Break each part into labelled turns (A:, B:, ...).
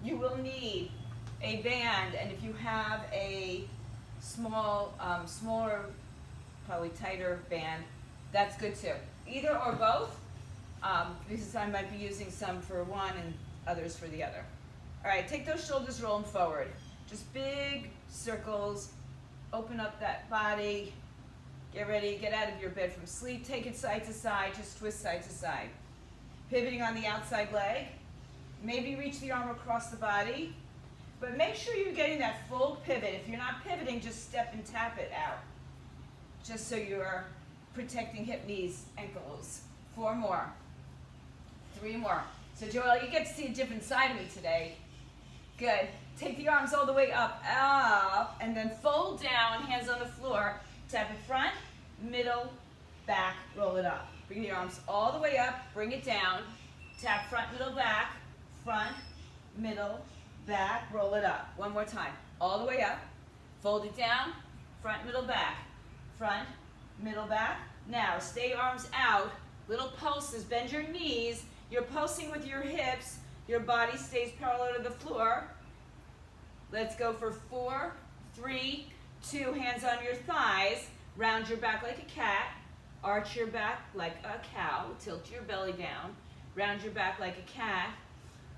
A: you will need a band, and if you have a smaller, probably tighter band, that's good too. Either or both, because I might be using some for one and others for the other. All right, take those shoulders, roll them forward. Just big circles, open up that body. Get ready, get out of your bed from sleep, take it side to side, just twist side to side. Pivoting on the outside leg. Maybe reach the arm across the body, but make sure you're getting that full pivot. If you're not pivoting, just step and tap it out, just so you're protecting hip, knees, ankles. 4 more, 3 more. So Joel, you get to see a different side of me today. Good. Take the arms all the way up, and then fold down, hands on the floor. Tap it front, middle, back, roll it up. Bring the arms all the way up, bring it down. Tap front, middle, back, front, middle, back, roll it up. One more time. All the way up, fold it down, front, middle, back, front, middle, back. Now, stay arms out, little pulses, bend your knees. You're pulsing with your hips. Your body stays parallel to the floor. Let's go for 4, 3, 2, hands on your thighs. Round your back like a cat. Arch your back like a cow. Tilt your belly down. Round your back like a cat.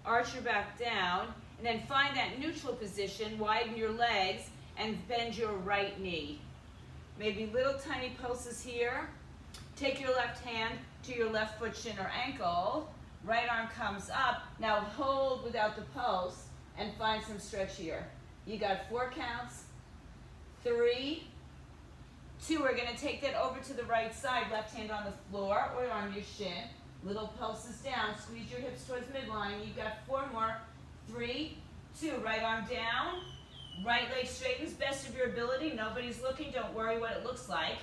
A: Arch your back down. And then find that neutral position. Widen your legs and bend your right knee. Maybe little tiny pulses here. Take your left hand to your left foot, shin, or ankle. Right arm comes up. Now hold without the pulse and find some stretch here. You got 4 counts. 3, 2. We're going to take that over to the right side. Left hand on the floor or on your shin. Little pulses down. Squeeze your hips towards midline. You've got 4 more. 3, 2. Right arm down. Right leg straightens best of your ability. Nobody's looking. Don't worry what it looks like.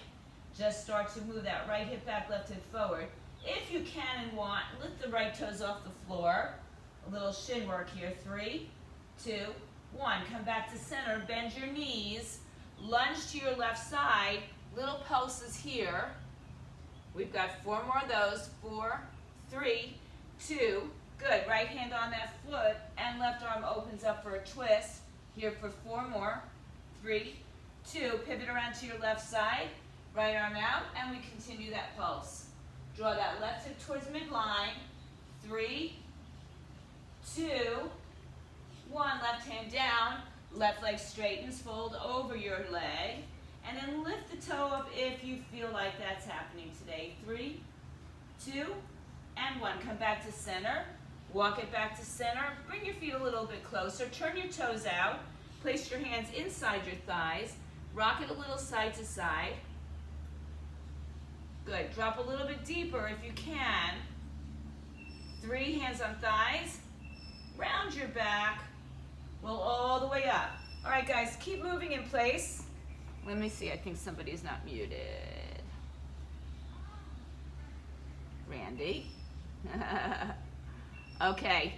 A: Just start to move that right hip back, left hip forward. If you can and want, lift the right toes off the floor. A little shin work here. 3, 2, 1. Come back to center. Bend your knees. Lunge to your left side. Little pulses here. We've got 4 more of those. 4, 3, 2. Good. Right hand on that foot and left arm opens up for a twist. Here for 4 more. 3, 2. Pivot around to your left side. Right arm out and we continue that pulse. Draw that left hip towards midline. 3, 2, 1. Left hand down. Left leg straightens. Fold over your leg. And then lift the toe up if you feel like that's happening today. 3, 2, and 1. Come back to center. Walk it back to center. Bring your feet a little bit closer. Turn your toes out. Place your hands inside your thighs. Rock it a little side to side. Good. Drop a little bit deeper if you can. 3, hands on thighs. Round your back. Roll all the way up. All right, guys, keep moving in place. Let me see. I think somebody's not muted. Randy. Okay.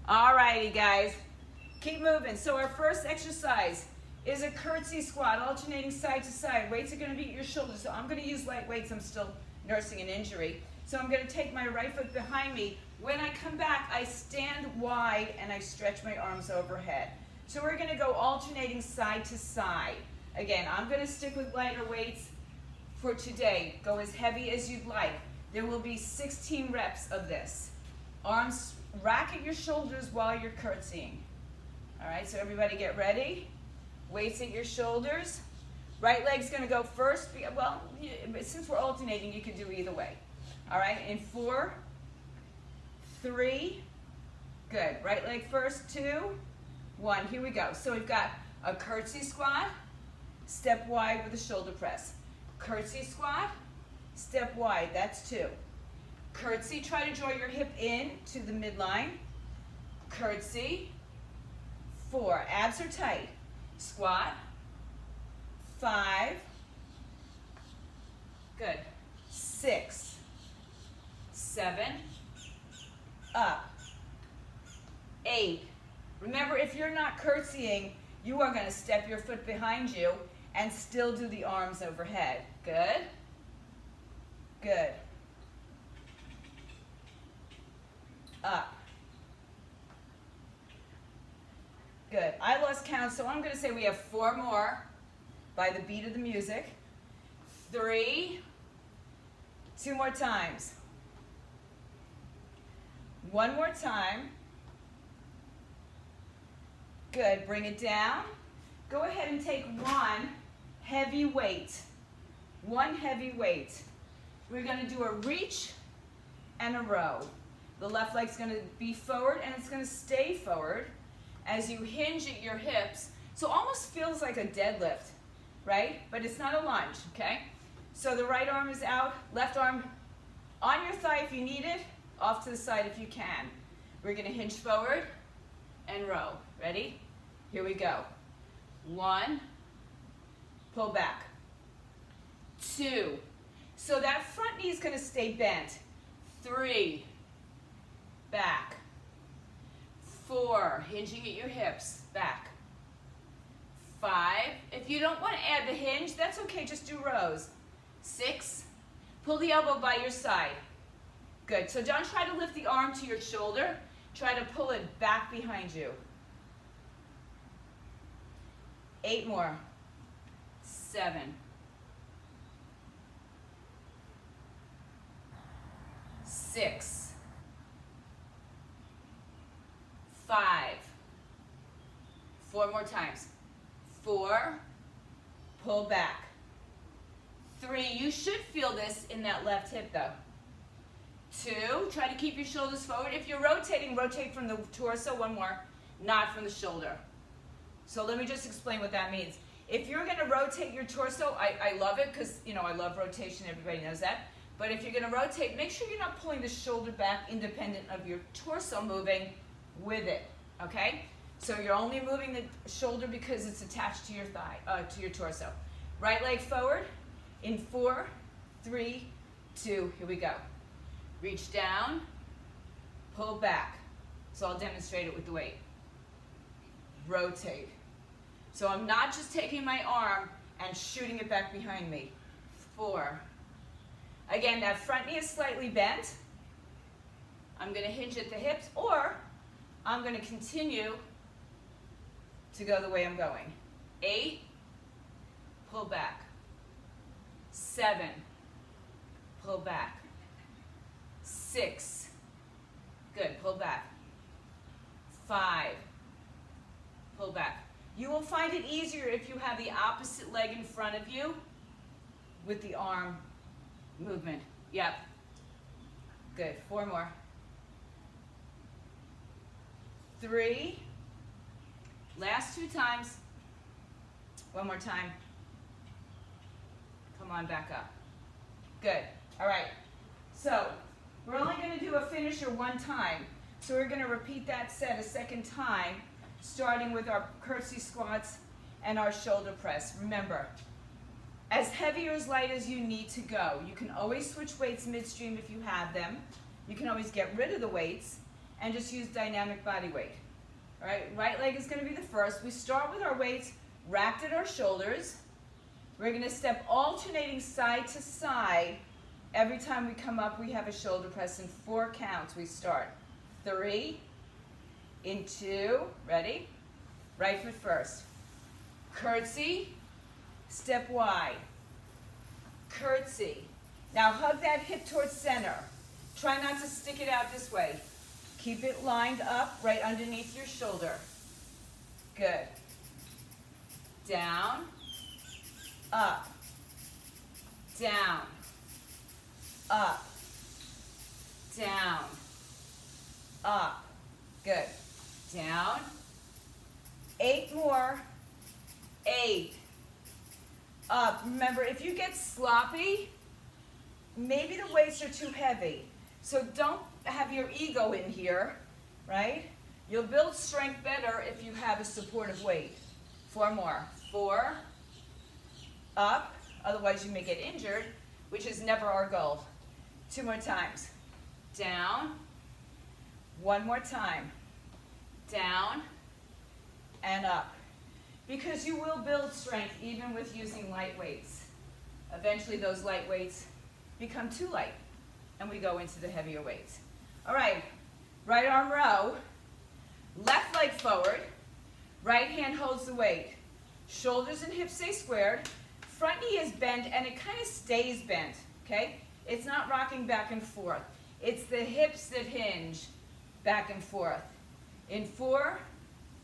A: All righty, guys. Keep moving. So our first exercise is a curtsy squat, alternating side to side. Weights are going to be at your shoulders. So I'm going to use light weights. I'm still nursing an injury. So I'm going to take my right foot behind me. When I come back, I stand wide and I stretch my arms overhead. So we're going to go alternating side to side. Again, I'm going to stick with lighter weights for today. Go as heavy as you'd like. There will be 16 reps of this. Arms rack at your shoulders while you're curtsying. All right, so everybody get ready. Weights at your shoulders. Right leg's going to go first. Well, since we're alternating, you can do either way. All right, in 4, 3, good. Right leg first, 2, 1. Here we go. So we've got a curtsy squat, step wide with a shoulder press. Curtsy squat, step wide, that's 2. Curtsy, try to draw your hip in to the midline. Curtsy, 4. Abs are tight. Squat, 5. Good. 6, 7. Up. 8. Remember, if you're not curtsying, you are going to step your foot behind you and still do the arms overhead. Good. Good. Up. Good. I lost count, so I'm going to say we have 4 more by the beat of the music. 3. 2 more times. 1 more time. Good. Bring it down. Go ahead and take 1 heavy weight. 1 heavy weight. We're going to do a reach and a row. The left leg's going to be forward and it's going to stay forward as you hinge at your hips. So it almost feels like a deadlift, right? But it's not a lunge, okay? So the right arm is out, left arm on your thigh if you need it, off to the side if you can. We're going to hinge forward and row. Ready? Here we go. 1, pull back. 2, so that front knee is going to stay bent. 3, back. 4, hinging at your hips, back. 5, if you don't want to add the hinge, that's okay, just do rows. 6, pull the elbow by your side. Good, so don't try to lift the arm to your shoulder, try to pull it back behind you. 8 more. 7. 6. 5. 4 more times. 4. Pull back. 3. You should feel this in that left hip though. 2. Try to keep your shoulders forward. If you're rotating, rotate from the torso. 1 more. Not from the shoulder. So let me just explain what that means. If you're going to rotate your torso, I love it because, you know, I love rotation. Everybody knows that. But if you're going to rotate, make sure you're not pulling the shoulder back independent of your torso moving with it, okay? So you're only moving the shoulder because it's attached to your thigh, to your torso. Right leg forward in 4, 3, 2, here we go. Reach down, pull back. So I'll demonstrate it with the weight. Rotate. So I'm not just taking my arm and shooting it back behind me. 4. Again, that front knee is slightly bent. I'm going to hinge at the hips, or I'm going to continue to go the way I'm going. 8, pull back. 7, pull back. 6, good, pull back. 5, pull back. You will find it easier if you have the opposite leg in front of you with the arm movement. Yep. Good. 4 more. 3. Last 2 times. 1 more time. Come on, back up. Good. All right. So we're only going to do a finisher 1 time. So we're going to repeat that set a second time, starting with our curtsy squats and our shoulder press. Remember, as heavy or as light as you need to go. You can always switch weights midstream if you have them. You can always get rid of the weights and just use dynamic body weight. All right, right leg is going to be the first. We start with our weights racked at our shoulders. We're going to step alternating side to side. Every time we come up, we have a shoulder press in 4 counts. We start. 3, in 2, ready? Right foot first. Curtsy, step wide. Curtsy. Now hug that hip towards center. Try not to stick it out this way. Keep it lined up right underneath your shoulder. Good. Down, up, down, up, down, up. Good. Down. 8 more. 8. Up. Remember, if you get sloppy, maybe the weights are too heavy. So don't have your ego in here, right? You'll build strength better if you have a supportive weight. 4 more. 4. Up. Otherwise, you may get injured, which is never our goal. 2 more times. Down. 1 more time. Down and up. Because you will build strength even with using light weights. Eventually those light weights become too light and we go into the heavier weights. All right, right arm row, left leg forward, Right hand holds the weight. Shoulders and hips stay squared. Front knee is bent and it kind of stays bent, okay? It's not rocking back and forth. It's the hips that hinge back and forth. In 4,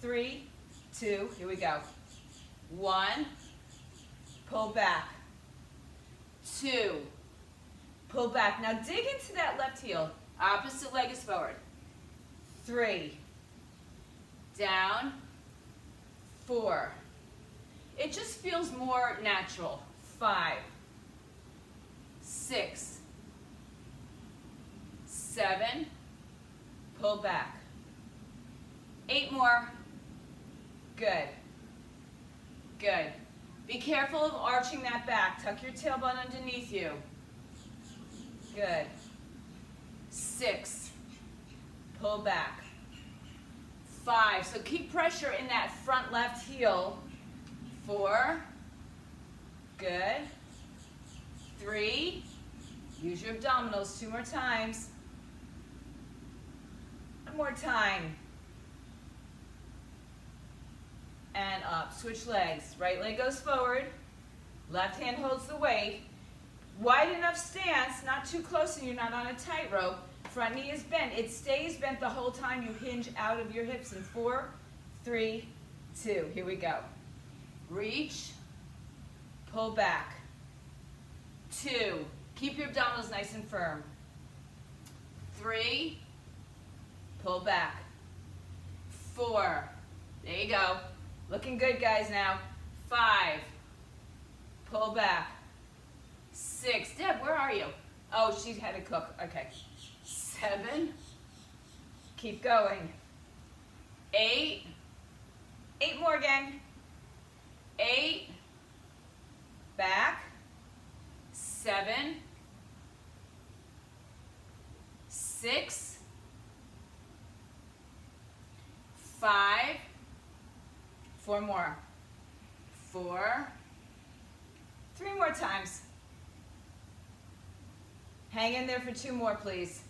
A: 3, 2, here we go. 1, pull back. 2, pull back. Now dig into that left heel. Opposite leg is forward. 3, down. 4. It just feels more natural. 5, 6, 7, pull back. 8 more. Good. Good. Be careful of arching that back. Tuck your tailbone underneath you. Good. 6, pull back. 5, so keep pressure in that front left heel. 4, good. 3, use your abdominals 2 more times. 1 more time. And up, switch legs. Right leg goes forward, left hand holds the weight. Wide enough stance, not too close and you're not on a tightrope. Front knee is bent. It stays bent the whole time you hinge out of your hips in 4, 3, 2. Here we go. Reach, pull back. 2, keep your abdominals nice and firm. 3, pull back. 4, there you go. Looking good, guys, now. 5, pull back. 6, Deb, where are you? Oh, she had to cook, okay. 7, keep going. 8, 8 more again. 8, back. 7, 6, 5, 4 more. 4, 3 more times. Hang in there for 2 more, please.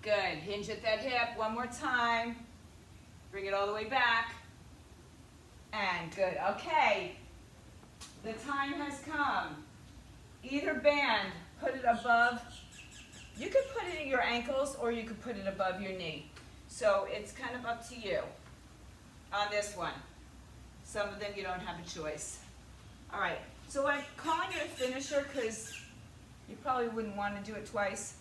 A: Good. Hinge at that hip. 1 more time. Bring it all the way back. And good. Okay. The time has come. Either band, put it above. You could put it at your ankles or you could put it above your knee. So it's kind of up to you on this one. Some of them you don't have a choice. All right. So I'm calling it a finisher because you probably wouldn't want to do it twice.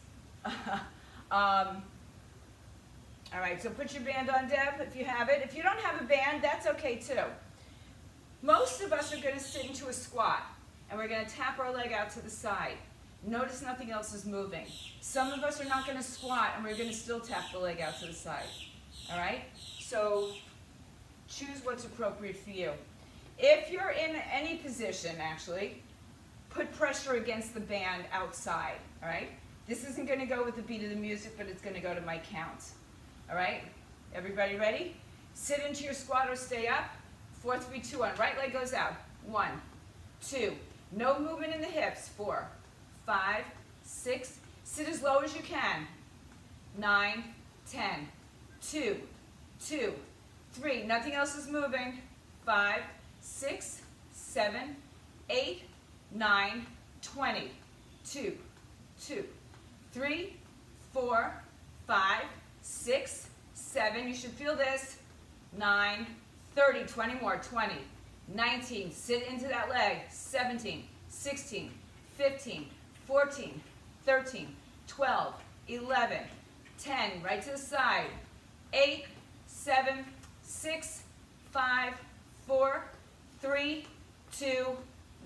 A: All right, so put your band on, Deb, if you have it. If you don't have a band, that's okay too. Most of us are going to sit into a squat, and we're going to tap our leg out to the side. Notice nothing else is moving. Some of us are not going to squat, and we're going to still tap the leg out to the side. All right? So choose what's appropriate for you. If you're in any position, actually, put pressure against the band outside, all right? This isn't going to go with the beat of the music, but it's going to go to my count, all right? Everybody ready? Sit into your squat or stay up. 4, 3, 2, 1. Right leg goes out. 1, 2. No movement in the hips. 4, 5, 6. Sit as low as you can. 9, 10. 2, 2, 3. Nothing else is moving. 5, 6, 7, 8, 9, 20. 2, 2, 3, 4, 5, 6, 7. You should feel this. 9, 30, 20 more. 20, 19. Sit into that leg. 17, 16, 15, 14, 13, 12, 11, 10. Right to the side. 8, 7, 6, 5, 4, 3, 2,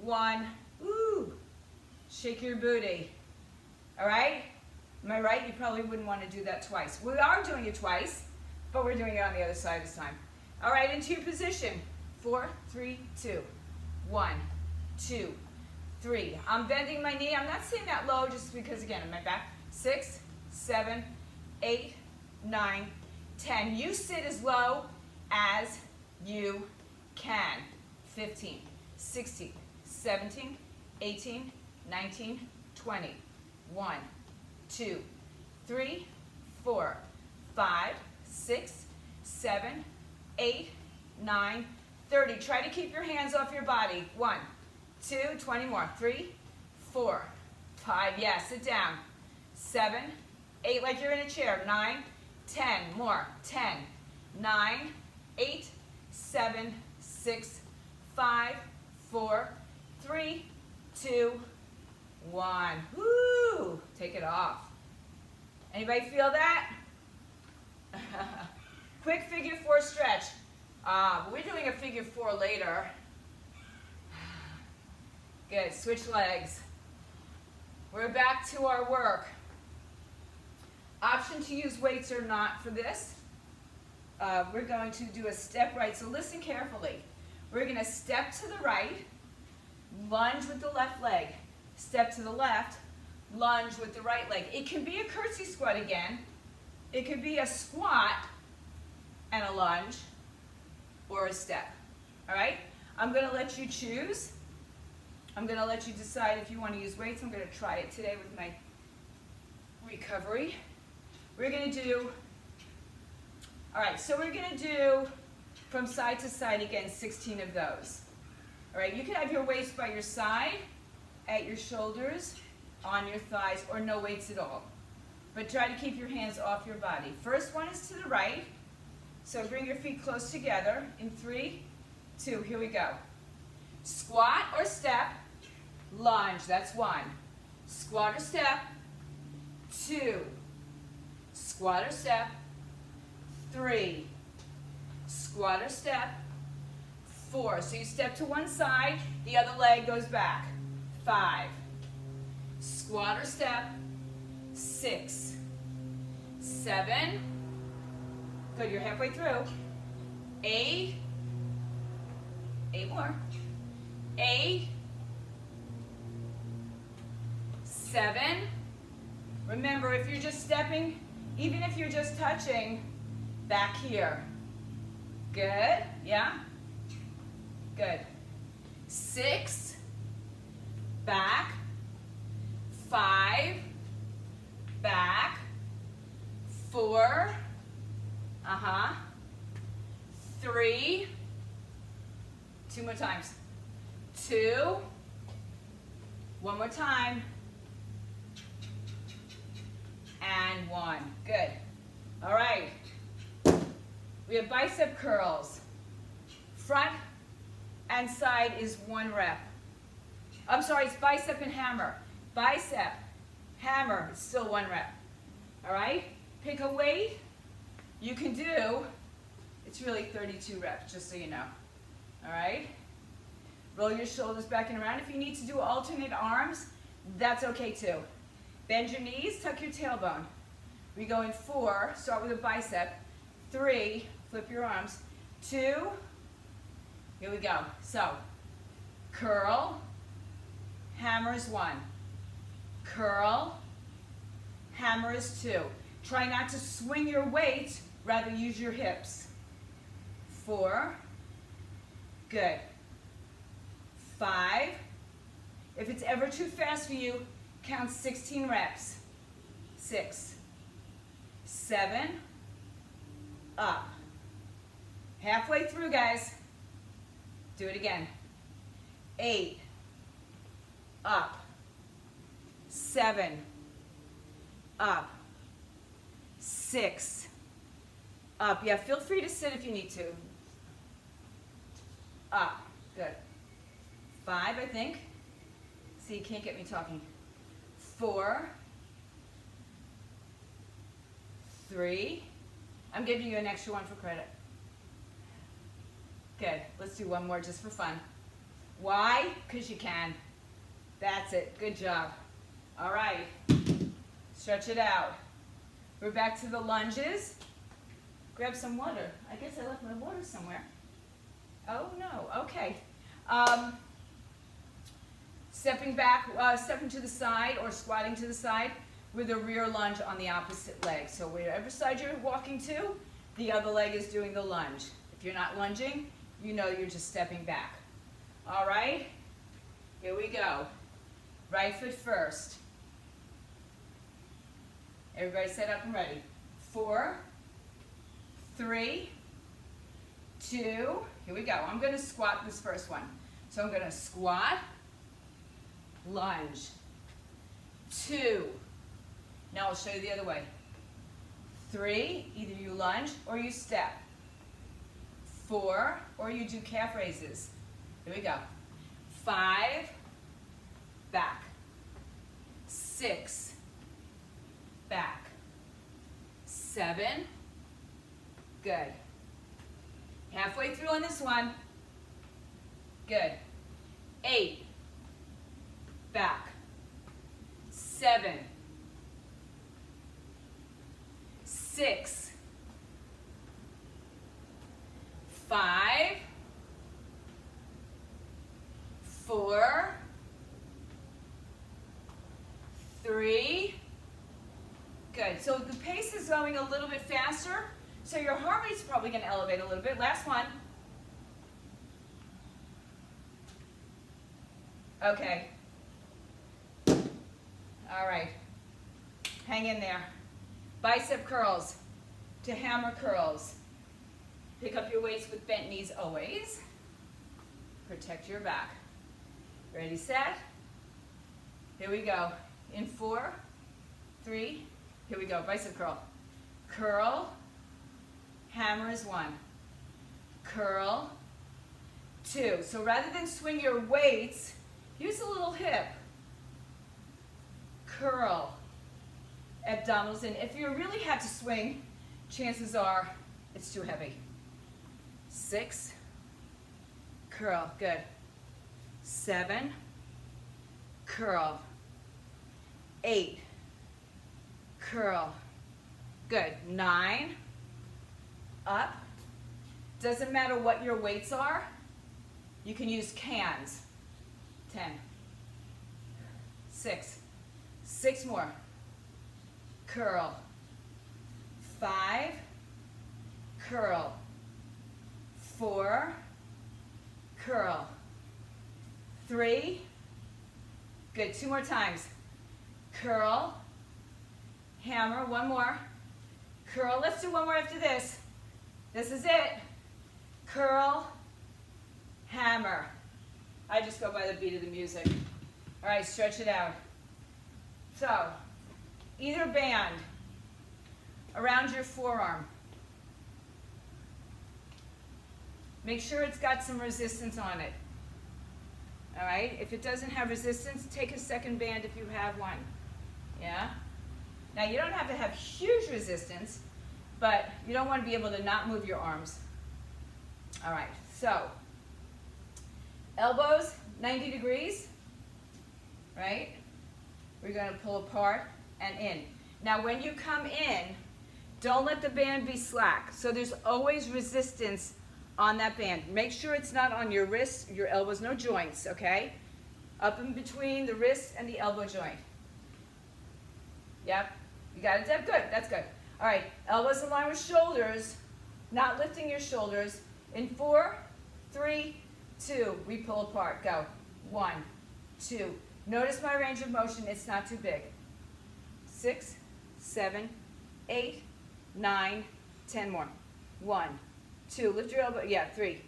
A: 1. Woo! Shake your booty. All right? Am I right? You probably wouldn't want to do that twice. We are doing it twice, but we're doing it on the other side this time. All right, into your position. 4, 3, 2. 1, 2, 3. I'm bending my knee. I'm not sitting that low just because, again, in my back. 6, 7, 8, 9, 10. You sit as low as you can. 15, 16, 17, 18, 19, 20. 1, 2, 3, 4, 5, 6, 7, 8, 9, 30. Try to keep your hands off your body. 1, 2, 20 more. 3, 4, 5. Yes, sit down. 7, 8, like you're in a chair. 9, 10 more. 10, 9, 8, 7, 6, 5, 4, 3, 2, 1. Woo! Take it off. Anybody feel that? Quick figure 4 stretch. We're doing a figure 4 later. Good. Switch legs. We're back to our work. Option to use weights or not for this. We're going to do a step right. So listen carefully. We're going to step to the right, lunge with the left leg. Step to the left, lunge with the right leg. It can be a curtsy squat again. It could be a squat and a lunge or a step. All right? I'm going to let you choose. I'm going to let you decide if you want to use weights. I'm going to try it today with my recovery. We're going to do, all right, so we're going to do from side to side again, 16 of those. All right, you can have your waist by your side, at your shoulders, on your thighs, or no weights at all. But try to keep your hands off your body. First one is to the right. So bring your feet close together in 3, 2, here we go. Squat or step, lunge, that's 1. Squat or step, 2. Squat or step, 3. Squat or step, 4. So you step to one side, the other leg goes back. 5. Squat or step, 6. 7. Good, you're halfway through. 8. 8 more. 8. 7. Remember, if you're just stepping, even if you're just touching, back here. Good, yeah? Good. 6. Back. 5. Back. 4. 3. 2 more times. 2. One more time. And 1. Good. All right. We have bicep curls. Front and side is 1 rep. I'm sorry, it's bicep and hammer. Bicep, hammer, it's still 1 rep. All right? Pick a weight. You can do, it's really 32 reps, just so you know. All right? Roll your shoulders back and around. If you need to do alternate arms, that's okay too. Bend your knees, tuck your tailbone. We go in 4, start with a bicep. 3, flip your arms. 2, here we go. So, curl, hammer is 1. Curl, hammer is 2. Try not to swing your weight, rather use your hips. 4, good. 5, if it's ever too fast for you, count 16 reps. 6, 7, up. Halfway through, guys. Do it again. 8, up. 7, up. 6, up. Yeah, feel free to sit if you need to. Up. Good. 5, I think. See, you can't get me talking. 4, 3. I'm giving you an extra one for credit. Good. Let's do one more just for fun. Why? Because you can. That's it. Good job. All right. Stretch it out. We're back to the lunges. Grab some water. I guess I left my water somewhere. Oh, no. Okay. Stepping back, stepping to the side or squatting to the side with a rear lunge on the opposite leg. So wherever side you're walking to, the other leg is doing the lunge. If you're not lunging, you know you're just stepping back. All right? Here we go. Right foot first. Everybody set up and ready. 4, 3, 2, here we go. I'm going to squat this first one. So I'm going to squat, lunge, 2. Now I'll show you the other way. 3, either you lunge or you step. 4, or you do calf raises. Here we go. 5, back. 6, back. 7, good. Halfway through on this one. Good. 8, back. 7, 6, 5, 4, 3, good. So the pace is going a little bit faster, so your heart rate's probably going to elevate a little bit. Last one. Okay. All right. Hang in there. Bicep curls to hammer curls. Pick up your weights with bent knees always. Protect your back. Ready, set. Here we go. In 4, 3, here we go. Bicep curl. Curl. Hammer is 1. Curl. 2. So rather than swing your weights, use a little hip. Curl. Abdominals in. If you really had to swing, chances are it's too heavy. 6, curl, good. 7, curl. 8, curl, good. 9, up. Doesn't matter what your weights are, you can use cans. 10, 6, 6 more. Curl. 5, curl. 4, curl. 3, good. 2 more times. Curl, hammer, 1 more. Curl, let's do 1 more after this. This is it. Curl, hammer. I just go by the beat of the music. All right, stretch it out. So, either band around your forearm. Make sure it's got some resistance on it. All right, if it doesn't have resistance, take a second band if you have one. Yeah? Now you don't have to have huge resistance, but you don't want to be able to not move your arms. All right, so elbows 90 degrees, right? We're going to pull apart and in. Now when you come in, don't let the band be slack. So there's always resistance on that band. Make sure it's not on your wrists, your elbows, no joints, okay? Up in between the wrist and the elbow joint. Yep, you got it, Deb? Good, that's good. All right, elbows in line with shoulders, not lifting your shoulders. In 4, 3, 2, we pull apart, go. 1, 2. Notice my range of motion, it's not too big. 6, 7, 8, 9, 10 more. 1, 2, lift your elbow, yeah, 3,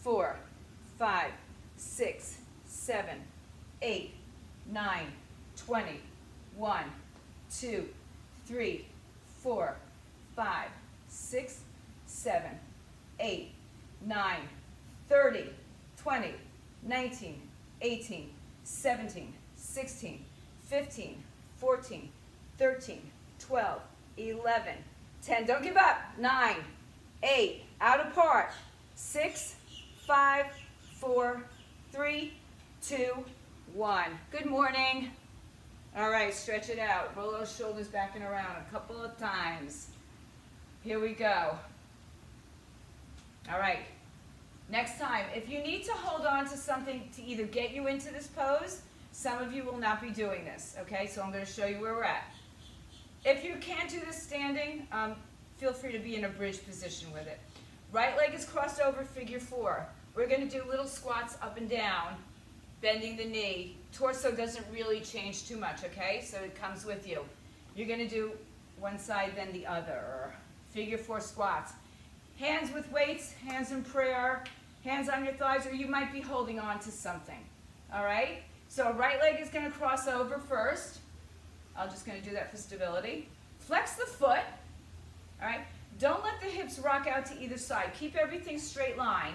A: 4, 5, 6, 7, 8, 9, 20, 1, 2, 3, 4, 5, 6, 7, 8, 9, 30, 20, 19, 18, 17, 16, 15, 14, 13, 12, 11, 10. Don't give up. 9, 8, out apart. 6, 5, 4, 3, 2, 1. Good morning. All right, stretch it out. Roll those shoulders back and around a couple of times. Here we go. All right. Next time, if you need to hold on to something to either get you into this pose, some of you will not be doing this, okay? So I'm going to show you where we're at. If you can't do this standing, feel free to be in a bridge position with it. Right leg is crossed over, figure 4. We're going to do little squats up and down, bending the knee. Torso doesn't really change too much, okay? So it comes with you. You're going to do one side, then the other. Figure 4 squats. Hands with weights, hands in prayer, hands on your thighs, or you might be holding on to something. All right? So right leg is going to cross over first. I'm just going to do that for stability. Flex the foot. All right? Don't let the hips rock out to either side. Keep everything straight line.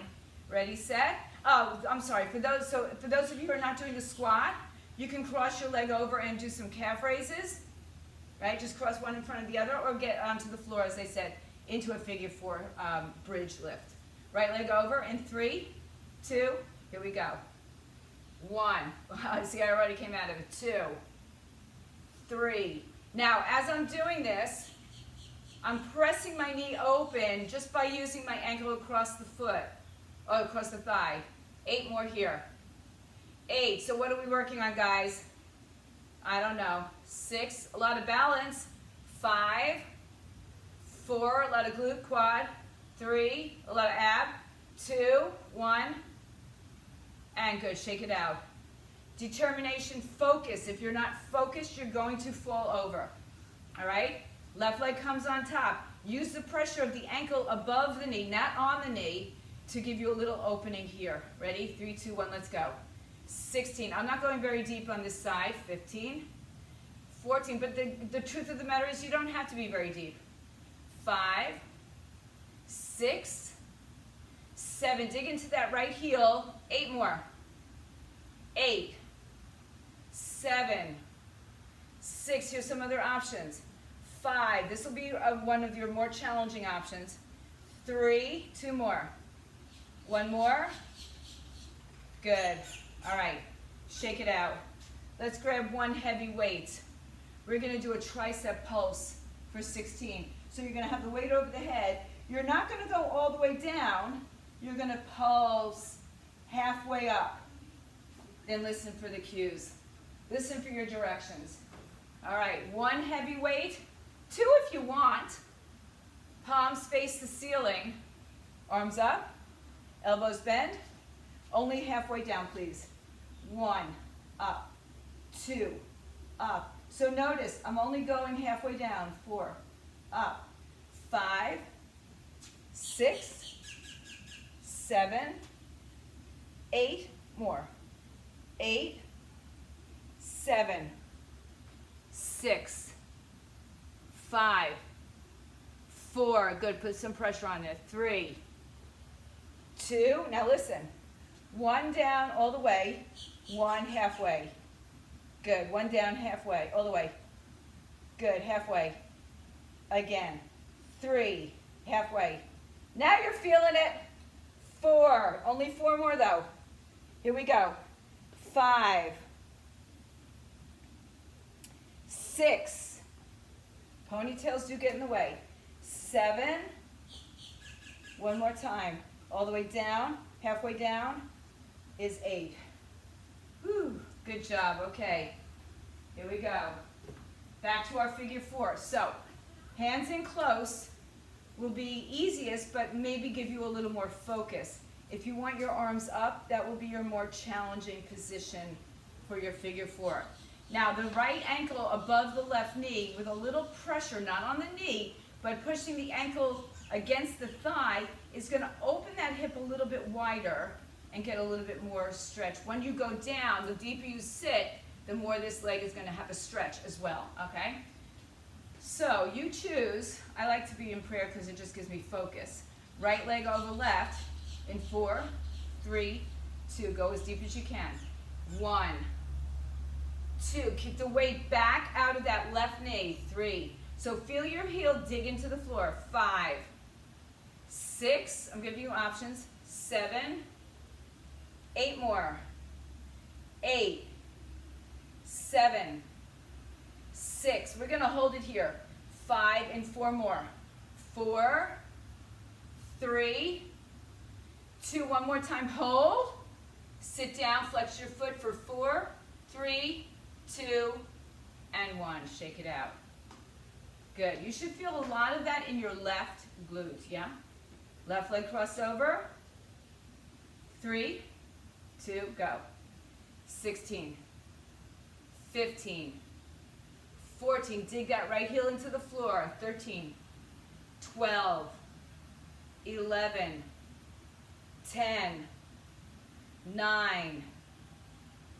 A: Ready, set. Oh, I'm sorry. For those of you who are not doing the squat, you can cross your leg over and do some calf raises. Right? Just cross one in front of the other, or get onto the floor, as they said, into a figure 4 bridge lift. Right leg over in 3, 2, here we go. 1. See, I already came out of it. 2, 3. Now, as I'm doing this, I'm pressing my knee open just by using my ankle across the foot, or across the thigh. 8 more here. 8. So what are we working on, guys? I don't know. 6, a lot of balance. 5, 4, a lot of glute quad. 3, a lot of ab. 2, 1, and good. Shake it out. Determination, focus. If you're not focused, you're going to fall over. All right? Left leg comes on top. Use the pressure of the ankle above the knee, not on the knee, to give you a little opening here. Ready? 3, 2, 1, let's go. 16. I'm not going very deep on this side. 15. 14. But the truth of the matter is you don't have to be very deep. 5. 6. 7. Dig into that right heel. 8 more. 8. 7. 6. Here's some other options. 5. This will be one of your more challenging options. 3. 2 more. 1 more. Good. All right. Shake it out. Let's grab one heavy weight. We're going to do a tricep pulse for 16. So you're going to have the weight over the head. You're not going to go all the way down. You're going to pulse halfway up. Then listen for the cues. Listen for your directions. All right. 1 heavy weight. 2 if you want. Palms face the ceiling. Arms up. Elbows bend. Only halfway down, please. 1, up. 2, up. So notice, I'm only going halfway down. 4, up. 5, 6, 7, 8, more. 8, 7, 6, 5, 4. Good, put some pressure on there. 3, 2. Now listen. 1 down all the way. 1 halfway. Good. 1 down halfway. All the way. Good. Halfway. Again. 3. Halfway. Now you're feeling it. 4. Only 4 more though. Here we go. 5. 6. Ponytails do get in the way. 7. 1 more time. All the way down. Halfway down is 8. Whew. Good job. Okay. Here we go. Back to our figure 4. So, hands in close will be easiest, but maybe give you a little more focus. If you want your arms up, that will be your more challenging position for your figure 4. Now, the right ankle above the left knee with a little pressure, not on the knee, but pushing the ankle against the thigh is going to open that hip a little bit wider and get a little bit more stretch. When you go down, the deeper you sit, the more this leg is going to have a stretch as well, okay? So you choose. I like to be in prayer because it just gives me focus. Right leg over left in 4, 3, 2. Go as deep as you can. 1, 2. Keep the weight back out of that left knee. 3. So feel your heel dig into the floor. 5, 6. I'm giving you options. 7, 8 more. 8, 7, 6. We're going to hold it here. 5 and 4 more. 4, 3, 2. One more time. Hold. Sit down. Flex your foot for 4, 3, 2, and 1. Shake it out. Good. You should feel a lot of that in your left glute, yeah? Left leg crossed over. 3, 2, go. 16, 15, 14. Dig that right heel into the floor. 13, 12, 11, 10, 9,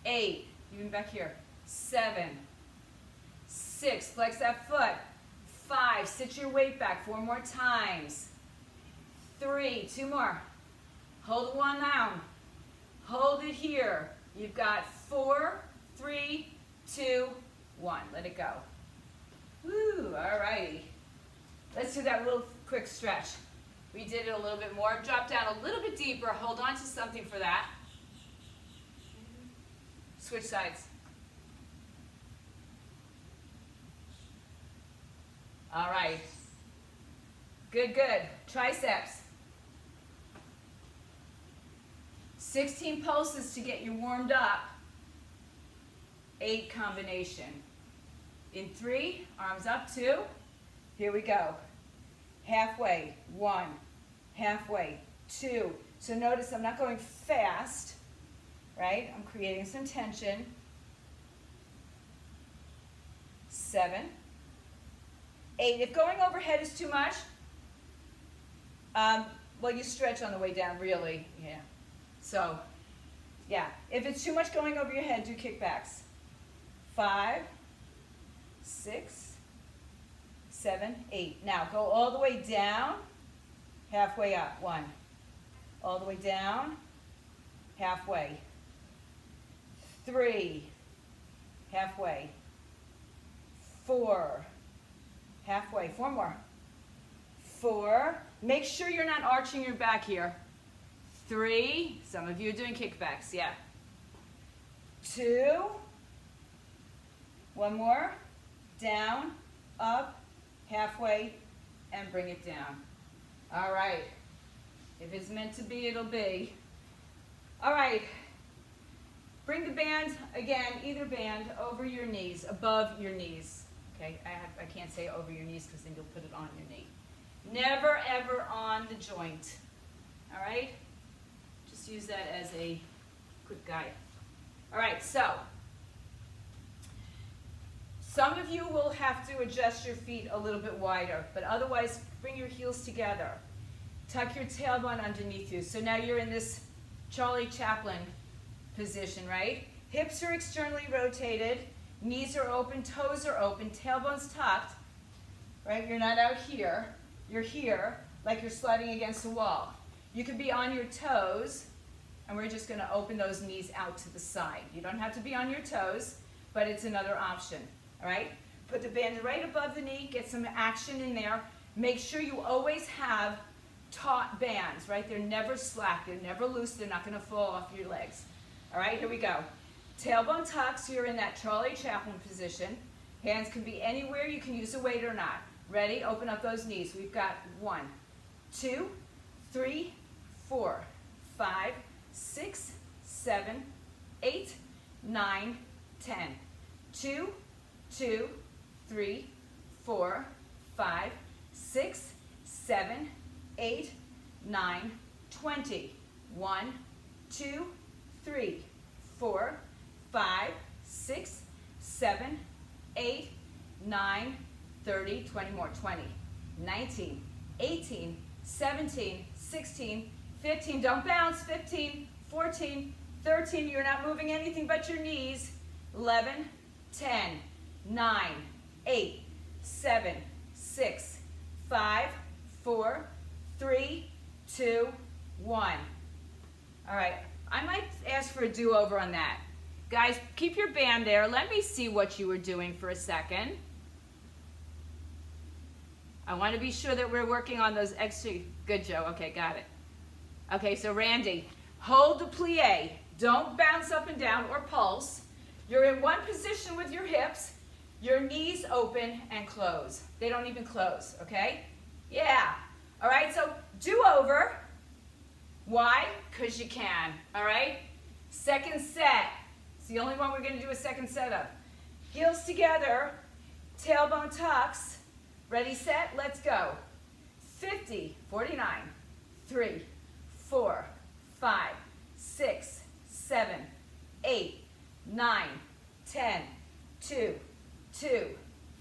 A: 8, even back here, 7, 6, flex that foot, 5, sit your weight back 4 more times, 3, 2 more, hold 1 down, hold it here, you've got 4, 3, 2, 1, let it go. Woo, all righty. Let's do that little quick stretch. We did it a little bit more. Drop down a little bit deeper. Hold on to something for that. Switch sides. All right. Good, good. Triceps. 16 pulses to get you warmed up. 8 combination. In 3, arms up, 2. Here we go. Halfway, 1. Halfway, 2. So notice I'm not going fast, right? I'm creating some tension. 7, 8. If going overhead is too much, well, you stretch on the way down, really. Yeah. So, yeah. If it's too much going over your head, do kickbacks. 5, 6, 7, 8. Now go all the way down, halfway up. 1. All the way down, halfway. 3, halfway. 4, halfway. 4 more. 4. Make sure you're not arching your back here. 3. Some of you are doing kickbacks, yeah. 2. 1 more. Down, up, halfway, and bring it down. All right. If it's meant to be, it'll be. All right. Bring the band, again, either band, over your knees, above your knees. Okay, I can't say over your knees because then you'll put it on your knee. Never, ever on the joint. All right? Just use that as a quick guide. All right, so some of you will have to adjust your feet a little bit wider, but otherwise bring your heels together. Tuck your tailbone underneath you. So now you're in this Charlie Chaplin position, right? Hips are externally rotated, knees are open, toes are open, tailbone's tucked, right? You're not out here. You're here like you're sliding against a wall. You could be on your toes, and we're just going to open those knees out to the side. You don't have to be on your toes, but it's another option. All right? Put the band right above the knee, get some action in there. Make sure you always have taut bands, right? They're never slack, they're never loose, they're not going to fall off your legs. All right, here we go. Tailbone tucks, you're in that Charlie Chaplin position. Hands can be anywhere, you can use a weight or not. Ready? Open up those knees. We've got 1, 2, 3, 4, 5, 6, 7, 8, 9, 10. 2, 2, 3, 4, 5, 6, 7, 8, 9, 20. 1, 2, 3, 4, 5, 6, 7, 8, 9, 30, 20 more, 20, 19, 18, 17, 16, 15, don't bounce, 15, 14, 13, you're not moving anything but your knees, 11, 10, 9, 8, 7, 6, 5, 4, 3, 2, 1. All right, I might ask for a do-over on that. Guys, keep your band there. Let me see what you were doing for a second. I want to be sure that we're working on those extra. Good, Joe. Okay, got it. Okay, so Randy, hold the plie. Don't bounce up and down or pulse. You're in one position with your hips. Your knees open and close. They don't even close, okay? Yeah. All right, so do-over. Why? Because you can, all right? Second set. It's the only one we're going to do a second set of. Heels together, tailbone tucks. Ready, set, let's go. 50, 49, 3, 4, 5, 6, 7, 8, 9, 10, 2, 2,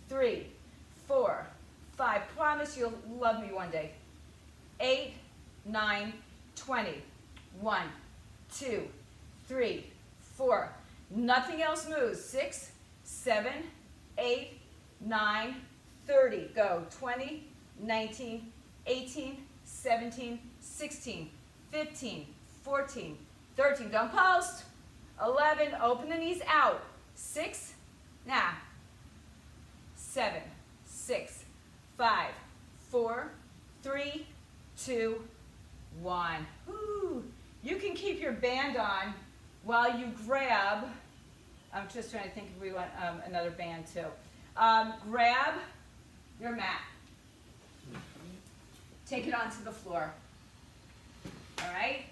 A: 3, 4, 5. Promise you'll love me one day. 8, 9, 20. 1, 2, 3, 4. Nothing else moves. 6, 7, 8, 9, 30. Go. 20, 19, 18, 17, 16, 15, 14, 13. Don't post. 11. Open the knees out. 6. Now. 7, 6, 5, 4, 3, 2, 1. Woo. You can keep your band on while you grab. I'm just trying to think if we want another band too. Grab your mat. Take it onto the floor. All right?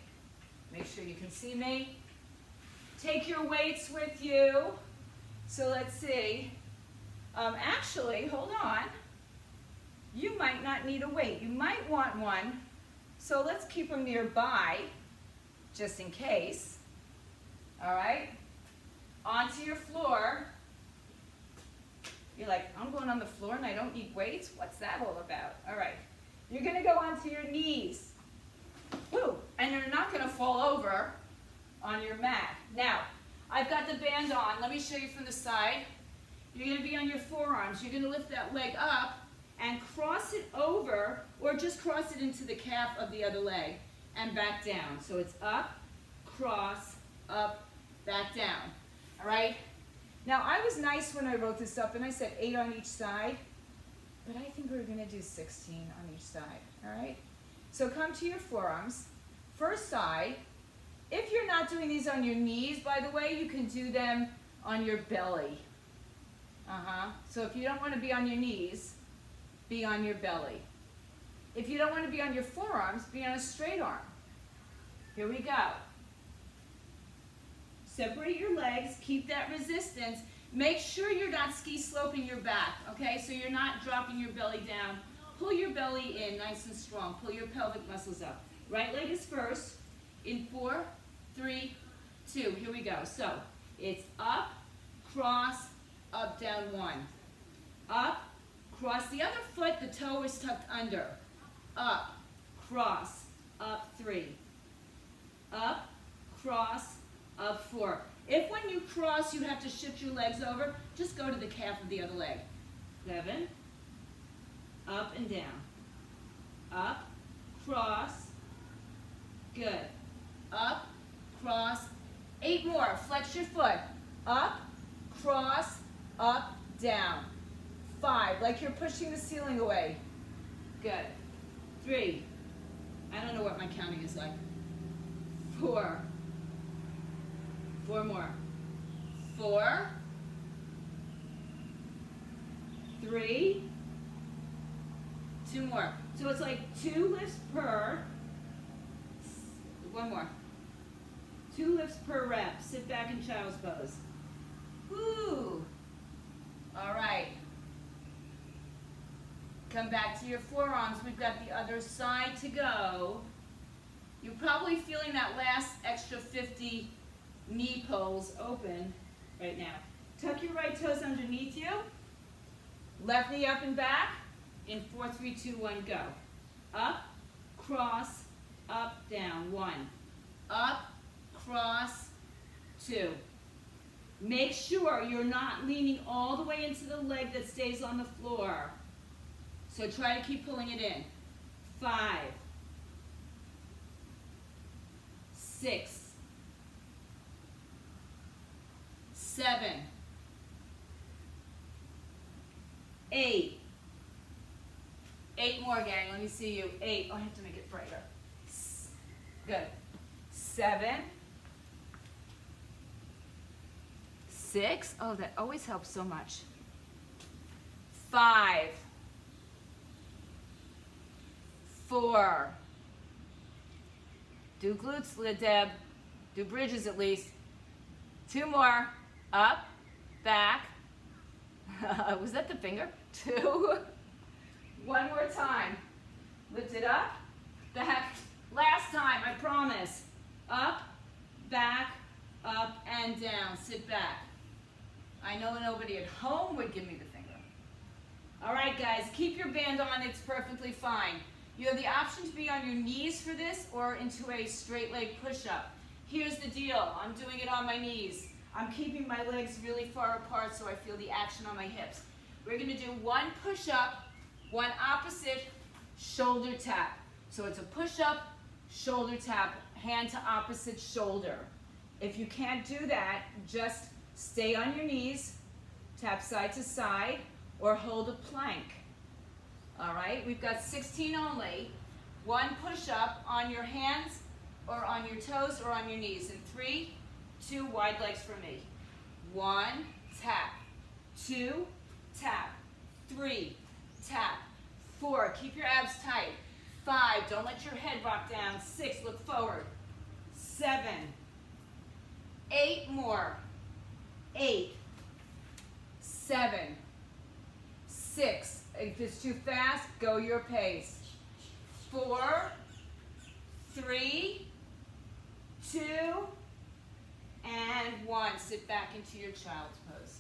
A: Make sure you can see me. Take your weights with you. So let's see. Actually, hold on. You might not need a weight. You might want one. So let's keep them nearby, just in case. All right? Onto your floor. You're like, I'm going on the floor and I don't need weights? What's that all about? All right. You're going to go onto your knees. Woo! And you're not going to fall over on your mat. Now, I've got the band on. Let me show you from the side. You're going to be on your forearms. You're going to lift that leg up and cross it over, or just cross it into the calf of the other leg and back down. So it's up, cross, up, back down. All right? Now, I was nice when I wrote this up, and I said 8 on each side, but I think we're going to do 16 on each side. All right? So come to your forearms. First side. If you're not doing these on your knees, by the way, you can do them on your belly. So if you don't want to be on your knees, be on your belly. If you don't want to be on your forearms, be on a straight arm. Here we go. Separate your legs, keep that resistance. Make sure you're not ski sloping your back, okay? So you're not dropping your belly down. Pull your belly in nice and strong. Pull your pelvic muscles up. Right leg is first. In 4, 3, 2. Here we go. So it's up, cross, up, down, 1. Up, cross. The other foot, the toe is tucked under. Up, cross, up, 3. Up, cross, up, 4. If when you cross you have to shift your legs over, just go to the calf of the other leg. 7, up and down. Up, cross, good. Up, cross, 8 more. Flex your foot. Up, cross, up, down. 5, like you're pushing the ceiling away. Good. 3, I don't know what my counting is like. 4, 4 more. 4, 3, 2 more. So it's like 2 lifts per, 1 more. 2 lifts per rep. Sit back in child's pose. Woo! All right. Come back to your forearms. We've got the other side to go. You're probably feeling that last extra 50 knee pulls open right now. Tuck your right toes underneath you. Left knee up and back. In 4, 3, 2, 1, go. Up, cross, up, down. 1. Up, cross, 2. Make sure you're not leaning all the way into the leg that stays on the floor. So try to keep pulling it in. 5, 6, 7, 8. 8 more, gang. Let me see you. 8. Oh, I have to make it brighter. Good. 7, 6. Oh, that always helps so much. 5, 4. Do glutes, Deb. Do bridges at least. 2 more. Up, back. Was that the finger? 2. 1 more time. Lift it up, back. Last time, I promise. Up, back, up, and down. Sit back. I know nobody at home would give me the finger. All right, guys, keep your band on. It's perfectly fine. You have the option to be on your knees for this or into a straight leg push-up. Here's the deal. I'm doing it on my knees. I'm keeping my legs really far apart so I feel the action on my hips. We're going to do one push-up, one opposite shoulder tap. So it's a push-up, shoulder tap, hand to opposite shoulder. If you can't do that, just stay on your knees, tap side to side, or hold a plank. All right, we've got 16 only. One push-up on your hands or on your toes or on your knees. And 3, 2, wide legs for me. 1, tap. 2, tap. 3, tap. 4, keep your abs tight. 5, don't let your head rock down. 6, look forward. 7, 8 more. 8, 7, 6. If it's too fast, go your pace. 4, 3, 2, and 1. Sit back into your child's pose.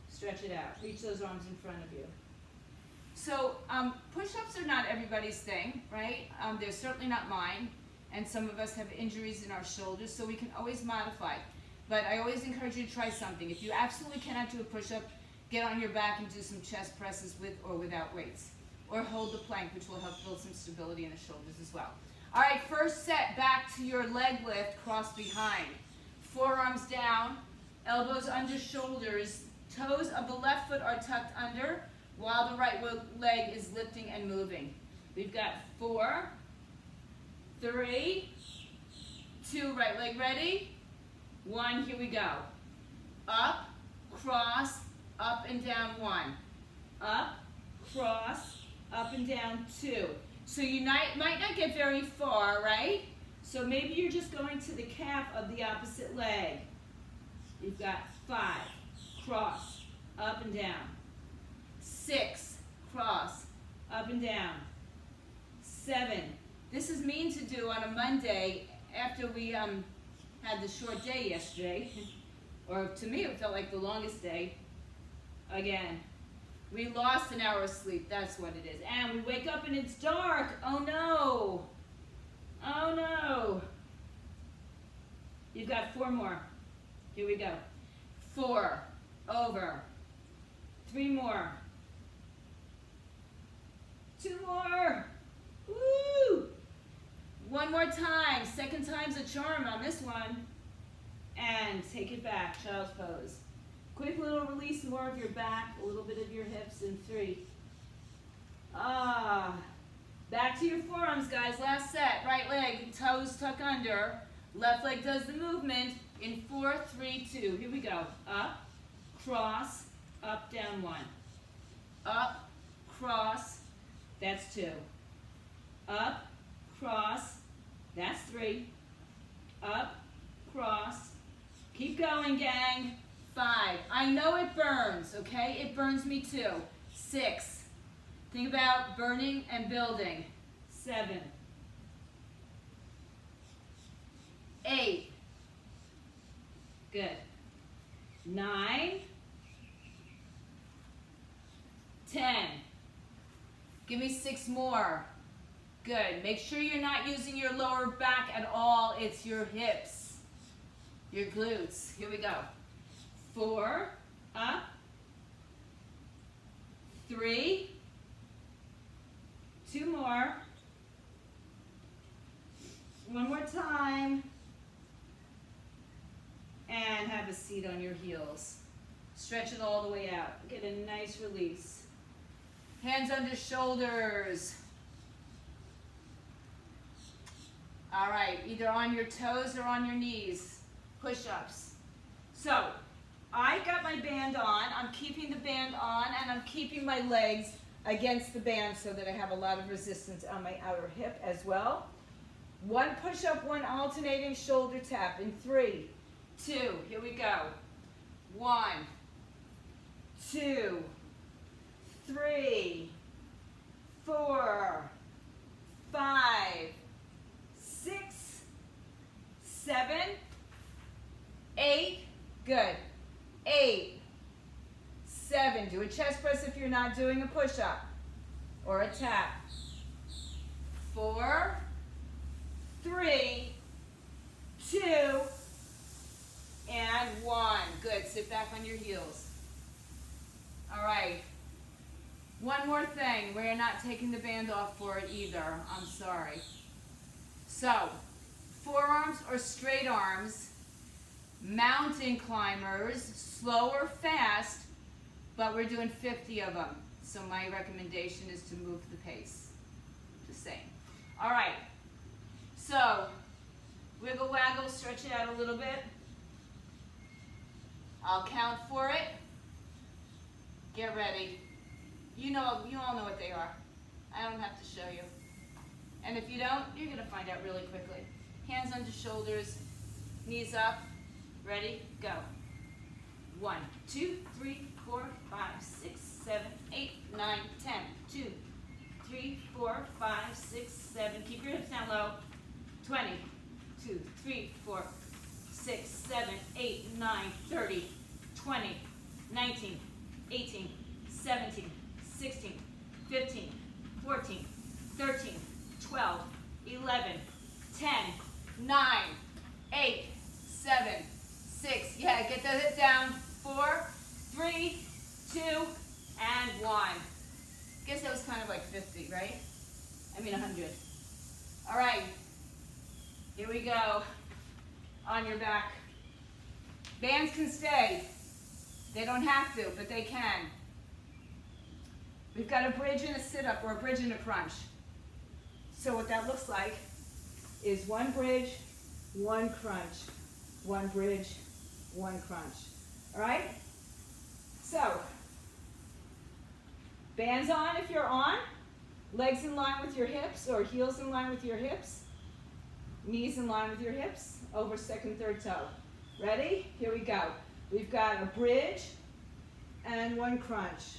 A: Stretch it out. Reach those arms in front of you. So push-ups are not everybody's thing, right? They're certainly not mine. And some of us have injuries in our shoulders, so we can always modify. But I always encourage you to try something. If you absolutely cannot do a push-up, get on your back and do some chest presses with or without weights. Or hold the plank, which will help build some stability in the shoulders as well. All right, first set, back to your leg lift, cross behind. Forearms down, elbows under shoulders. Toes of the left foot are tucked under, while the right leg is lifting and moving. We've got 4, 3, 2, right leg ready. 1, here we go. Up, cross, up and down 1. Up, cross, up and down 2. So you might not get very far, right? So maybe you're just going to the calf of the opposite leg. You've got 5, cross, up and down. 6, cross, up and down. 7. This is mean to do on a Monday after we had the short day yesterday. Or to me, it felt like the longest day. Again, we lost an hour of sleep. That's what it is. And we wake up and it's dark. Oh no. Oh no. You've got 4 more. Here we go. 4, over. 3 more. 2 more. Woo! 1 more time. Second time's a charm on this one. And take it back, child's pose. Quick little release, more of your back, a little bit of your hips in 3. Back to your forearms, guys. Last set. Right leg, toes tuck under. Left leg does the movement in 4, 3, 2. Here we go. Up, cross, up, down 1. Up, cross, that's 2. Up, cross, that's 3. Up, cross. Keep going, gang. 5. I know it burns, okay? It burns me too. 6. Think about burning and building. 7. 8. Good. 9. 10. Give me 6 more. Good. Make sure you're not using your lower back at all. It's your hips, your glutes. Here we go. 4, up. 3. 2 more. 1 more time. And have a seat on your heels. Stretch it all the way out. Get a nice release. Hands under shoulders. All right, either on your toes or on your knees. Push-ups. So, I got my band on. I'm keeping the band on, and I'm keeping my legs against the band so that I have a lot of resistance on my outer hip as well. 1 push-up, 1 alternating shoulder tap in 3, 2. Here we go. 1, 2, 3, 4, 5, 6, 7, 8. Good. 8, 7. Do a chest press if you're not doing a push-up or a tap. 4, 3, 2, and 1. Good. Sit back on your heels. All right. One more thing. We're not taking the band off for it either. I'm sorry. So, forearms or straight arms, mountain climbers, slow or fast, but we're doing 50 of them. So my recommendation is to move the pace. Just saying. All right. So, wiggle, waggle, stretch it out a little bit. I'll count for it. Get ready. You all know what they are. I don't have to show you. And if you don't, you're going to find out really quickly. Hands under shoulders, knees up. Ready? Go. 1, 2, 3, 4, 5, 6, 7, 8, 9, 10. 2, 3, 4, 5, 6, 7. Keep your hips down low. 20. 2, 3, 4, 6, 7, 8, 9, 30, 20, 19, 18, 17, 16, 15, 14, 13, 12, 11, 10, 9, 8, 7, 6. Yeah, get the hip down. 4, 3, 2, and 1. Guess that was kind of like 50, right? I mean 100. All right. Here we go. On your back. Bands can stay. They don't have to, but they can. We've got a bridge and a sit-up or a bridge and a crunch. So what that looks like is one bridge, one crunch, one bridge, one crunch. All right? So, bands on if you're on, legs in line with your hips or heels in line with your hips, knees in line with your hips, over second, third toe. Ready? Here we go. We've got a bridge and one crunch.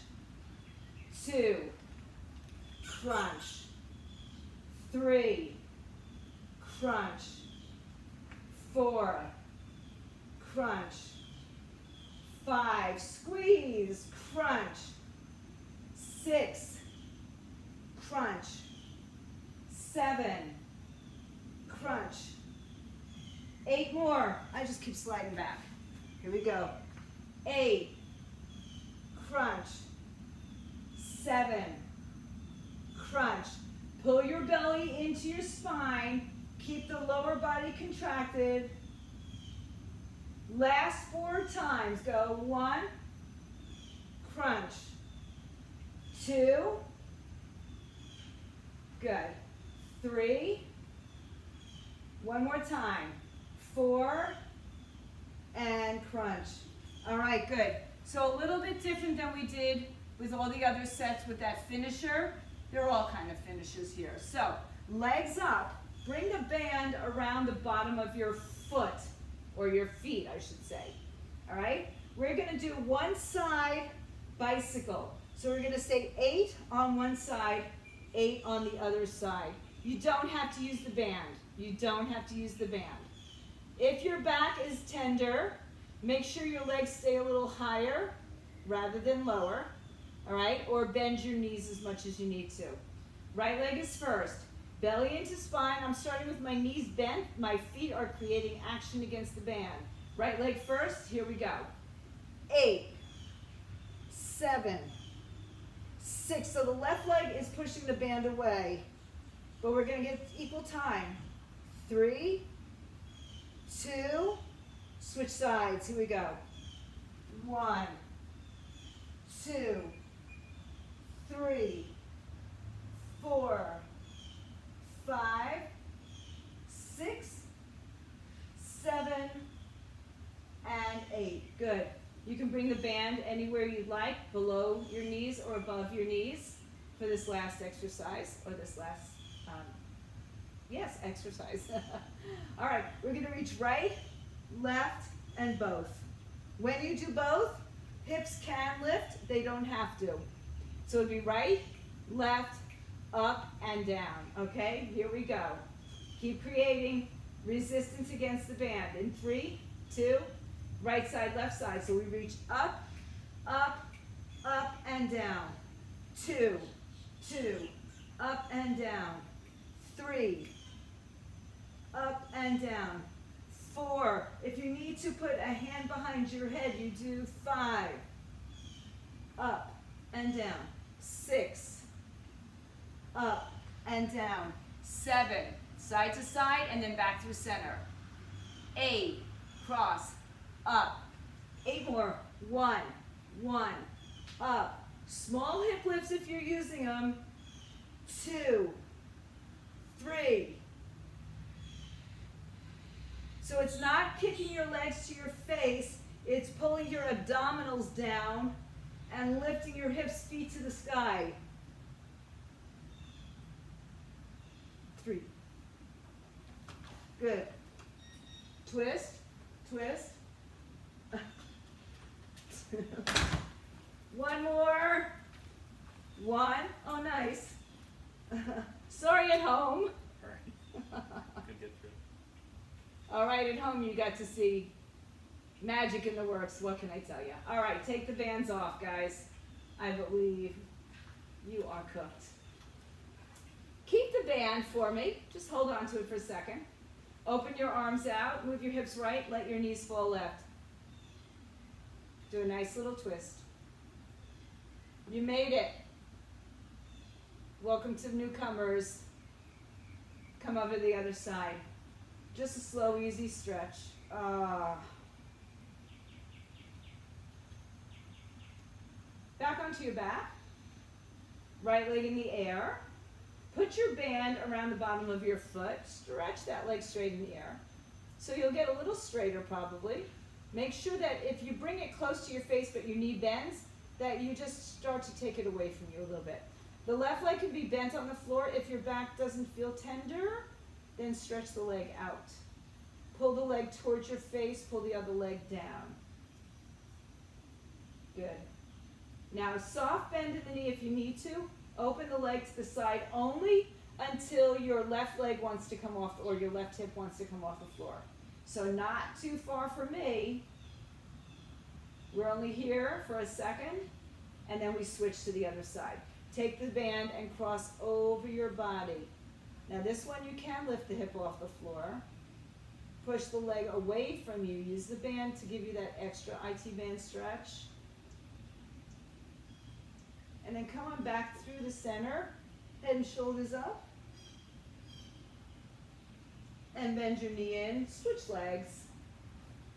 A: 2, crunch. 3, crunch. 4, crunch. 5, squeeze, crunch. 6, crunch. 7, crunch. 8 more. I just keep sliding back. Here we go. 8, crunch. 7, crunch. Pull your belly into your spine. Keep the lower body contracted. Last 4 times. Go 1, crunch. 2, good. 3, one more time. 4, and crunch. All right, good. So a little bit different than we did with all the other sets with that finisher. They're all kind of finishes here. So legs up. Bring the band around the bottom of your foot, or your feet, I should say. All right? We're going to do one side bicycle. So we're going to stay 8 on one side, 8 on the other side. You don't have to use the band. You don't have to use the band. If your back is tender, make sure your legs stay a little higher rather than lower. All right? Or bend your knees as much as you need to. Right leg is first. Belly into spine. I'm starting with my knees bent. My feet are creating action against the band. Right leg first. Here we go. 8, 7, 6. So the left leg is pushing the band away. But we're going to get equal time. 3, 2, switch sides. Here we go. 1, 2, 3, 4, 5, 6, 7, and 8. Good. You can bring the band anywhere you'd like, below your knees or above your knees for this last exercise, or this last, exercise. All right, we're going to reach right, left, and both. When you do both, hips can lift, they don't have to. So it'll be right, left, up, and down. Okay, here we go. Keep creating resistance against the band. In 3, 2, right side, left side. So we reach up, up, and down. 2, 2, up and down. 3, up and down. 4, if you need to put a hand behind your head, you do 5, up and down. 6, up and down. 7, side to side and then back through center. 8, cross, up. 8 more. 1, up. Small hip lifts if you're using them. 2, 3. So it's not kicking your legs to your face, it's pulling your abdominals down and lifting your hips, feet to the sky. 3. Good. Twist, twist. 1 more. 1. Oh, nice. Sorry at home.
B: Could get through.
A: All right, at home you got to see magic in the works. What can I tell you? All right, take the bands off, guys. I believe you are cooked. Keep the band for me. Just hold on to it for a second. Open your arms out. Move your hips right. Let your knees fall left. Do a nice little twist. You made it. Welcome to newcomers. Come over to the other side. Just a slow, easy stretch. Back onto your back. Right leg in the air. Put your band around the bottom of your foot. Stretch that leg straight in the air. So you'll get a little straighter probably. Make sure that if you bring it close to your face but your knee bends, that you just start to take it away from you a little bit. The left leg can be bent on the floor. If your back doesn't feel tender, then stretch the leg out. Pull the leg towards your face, pull the other leg down. Good. Now soft bend in the knee if you need to. Open the leg to the side only until your left leg wants to come off or your left hip wants to come off the floor. So not too far for me. We're only here for a second and then we switch to the other side. Take the band and cross over your body. Now this one you can lift the hip off the floor. Push the leg away from you. Use the band to give you that extra IT band stretch. And then come on back through the center, head and shoulders up. And bend your knee in, switch legs.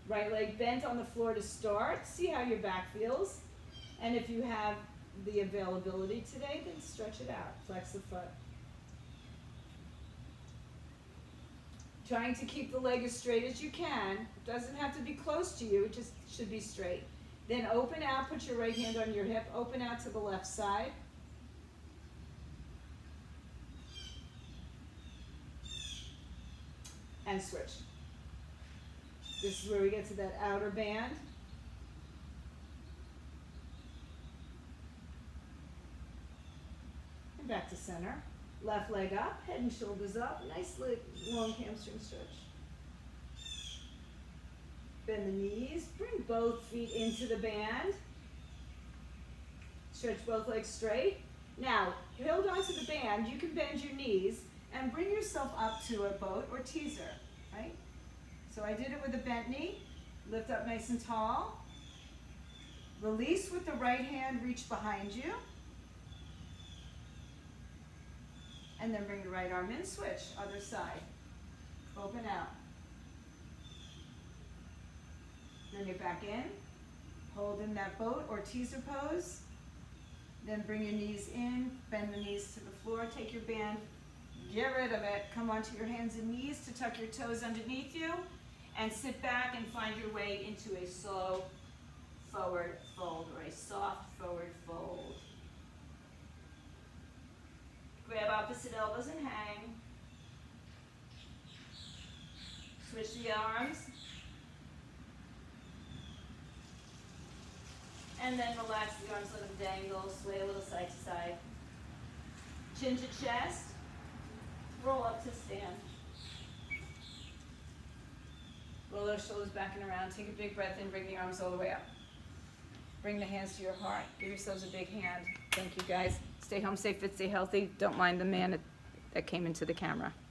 A: Right leg bent on the floor to start. See how your back feels. And if you have the availability today, then stretch it out. Flex the foot. Trying to keep the leg as straight as you can. It doesn't have to be close to you, it just should be straight. Then open out, put your right hand on your hip, open out to the left side. And switch. This is where we get to that outer band. And back to center. Left leg up, head and shoulders up. Nice long hamstring stretch. Bend the knees, bring both feet into the band. Stretch both legs straight. Now, hold on to the band. You can bend your knees and bring yourself up to a boat or teaser, right? So I did it with a bent knee. Lift up nice and tall. Release with the right hand, reach behind you. And then bring the right arm in, switch, other side. Open out. Then you're back in. Hold in that boat or teaser pose. Then bring your knees in, bend the knees to the floor, take your band, get rid of it, come onto your hands and knees to tuck your toes underneath you, and sit back and find your way into a slow forward fold or a soft forward fold. Grab opposite elbows and hang. Switch the arms. And then relax the arms, let them dangle, sway a little side to side. Chin to chest. Roll up to stand. Roll those shoulders back and around. Take a big breath in, bring the arms all the way up. Bring the hands to your heart. Give yourselves a big hand. Thank you, guys. Stay home safe, fit, stay healthy. Don't mind the man that came into the camera.